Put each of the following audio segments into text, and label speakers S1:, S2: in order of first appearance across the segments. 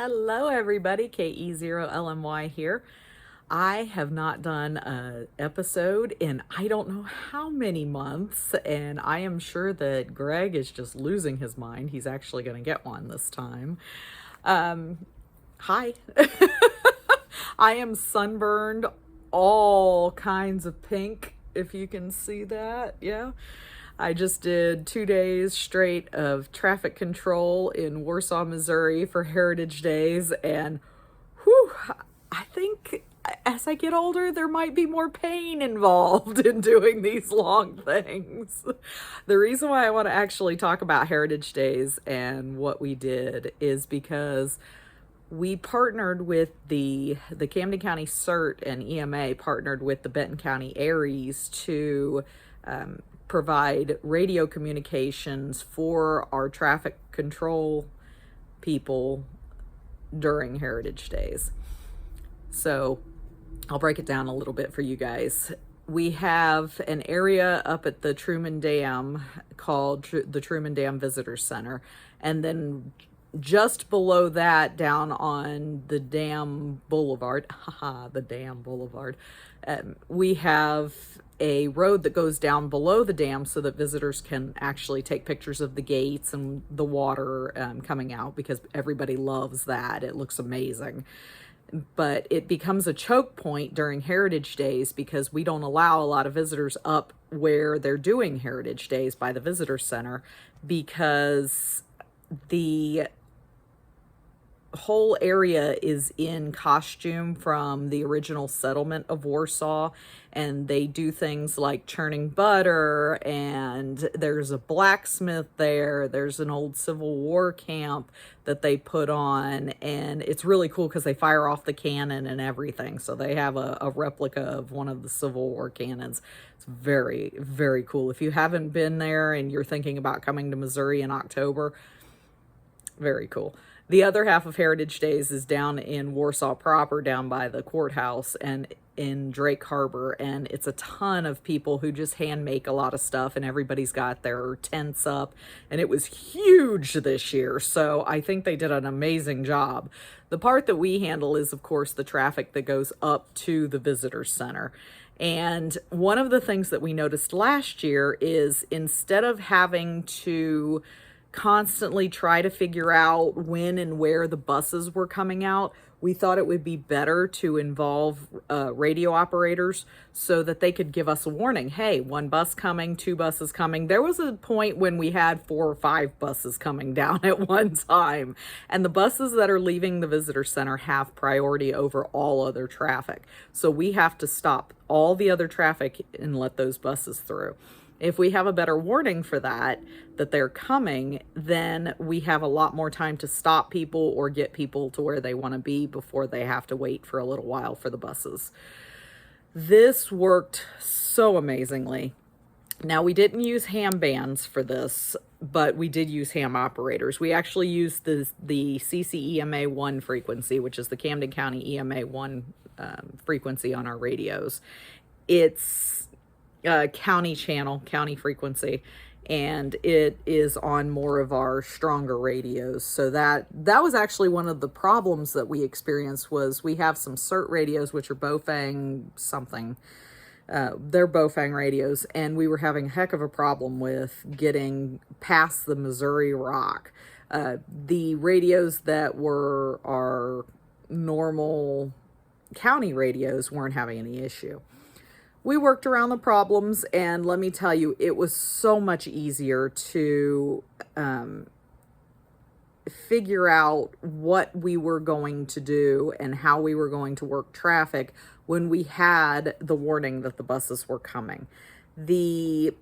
S1: Hello everybody, KE0LMY here. I have not done an episode in I don't know how many months, and I am sure that Greg is just losing his mind. He's actually going to get one this time. Hi. I am sunburned, all kinds of pink, if you can see that. Yeah. I just did 2 days straight of traffic control in Warsaw, Missouri for Heritage Days, and whew, I think as I get older, there might be more pain involved in doing these long things. The reason why I want to actually talk about Heritage Days and what we did is because we partnered with the Camden County CERT and EMA partnered with the Benton County ARES to provide radio communications for our traffic control people during Heritage Days. So I'll break it down a little bit for you guys. We have an area up at the Truman Dam called the Truman Dam Visitor Center, and then just below that, down on the Dam Boulevard, the Dam Boulevard, we have a road that goes down below the dam so that visitors can actually take pictures of the gates and the water coming out, because everybody loves that. It looks amazing. But it becomes a choke point during Heritage Days because we don't allow a lot of visitors up where they're doing Heritage Days by the visitor center, because the whole area is in costume from the original settlement of Warsaw, and they do things like churning butter, and there's a blacksmith there, there's an old Civil War camp that they put on, and it's really cool because they fire off the cannon and everything. So they have a replica of one of the Civil War cannons. It's very, very cool. If you haven't been there and you're thinking about coming to Missouri in October, very cool. The other half of Heritage Days is down in Warsaw proper, down by the courthouse and in Drake Harbor, and it's a ton of people who just hand make a lot of stuff, and everybody's got their tents up, and it was huge this year, so I think they did an amazing job. The part that we handle is, of course, the traffic that goes up to the visitor center. And one of the things that we noticed last year is, instead of having to constantly try to figure out when and where the buses were coming out, we thought it would be better to involve radio operators so that they could give us a warning. Hey, one bus coming, two buses coming. There was a point when we had 4 or 5 buses coming down at one time, and the buses that are leaving the visitor center have priority over all other traffic. So we have to stop all the other traffic and let those buses through. If we have a better warning for that they're coming, then we have a lot more time to stop people or get people to where they want to be before they have to wait for a little while for the buses. This worked so amazingly. Now, we didn't use ham bands for this, but we did use ham operators. We actually used the CCEMA 1 frequency, which is the Camden County EMA 1 frequency on our radios. It's county channel, county frequency, and it is on more of our stronger radios. So that was actually one of the problems that we experienced. Was we have some CERT radios, which are Bofang something. They're Bofang radios, and we were having a heck of a problem with getting past the Missouri rock. The radios that were our normal county radios weren't having any issue. We worked around the problems, and let me tell you, it was so much easier to figure out what we were going to do and how we were going to work traffic when we had the warning that the buses were coming. The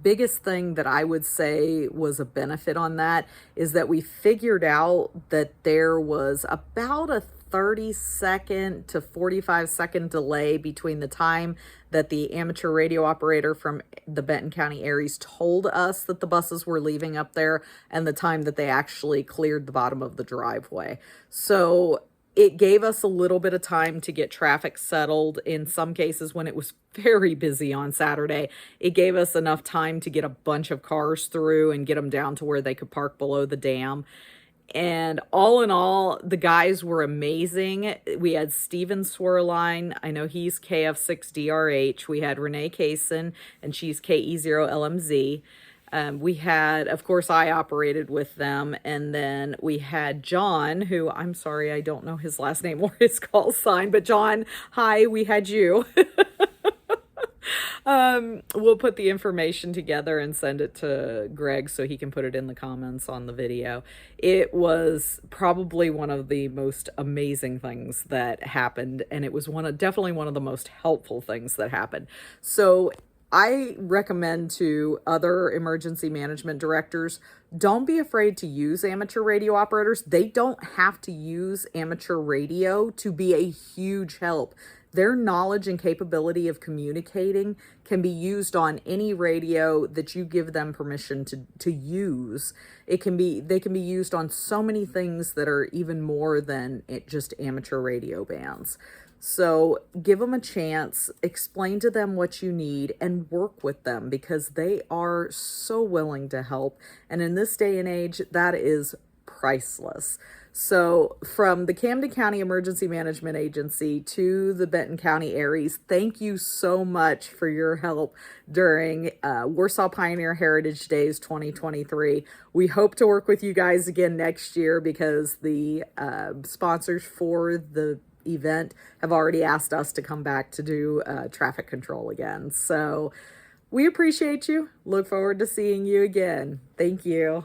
S1: biggest thing that I would say was a benefit on that is that we figured out that there was about a 30-second to 45-second delay between the time that the amateur radio operator from the Benton County ARES told us that the buses were leaving up there and the time that they actually cleared the bottom of the driveway. So it gave us a little bit of time to get traffic settled. In some cases, when it was very busy on Saturday, it gave us enough time to get a bunch of cars through and get them down to where they could park below the dam. And all in all, the guys were amazing. We had Steven Swerline. I know he's KF6DRH. We had Renee Kaysen, and she's KE0LMZ. We had, of course, I operated with them. And then we had John, who I'm sorry, I don't know his last name or his call sign, but John, hi, we had you. We'll put the information together and send it to Greg so he can put it in the comments on the video. It was probably one of the most amazing things that happened, and it was definitely one of the most helpful things that happened. So I recommend to other emergency management directors, don't be afraid to use amateur radio operators. They don't have to use amateur radio to be a huge help. Their knowledge and capability of communicating can be used on any radio that you give them permission to use. They can be used on so many things that are even more than just amateur radio bands. So give them a chance, explain to them what you need, and work with them because they are so willing to help. And in this day and age, that is priceless. So from the Camden County Emergency Management Agency to the Benton County ARES, thank you so much for your help during Warsaw Pioneer Heritage Days 2023. We hope to work with you guys again next year because the sponsors for the event have already asked us to come back to do traffic control again. So we appreciate you. Look forward to seeing you again. Thank you.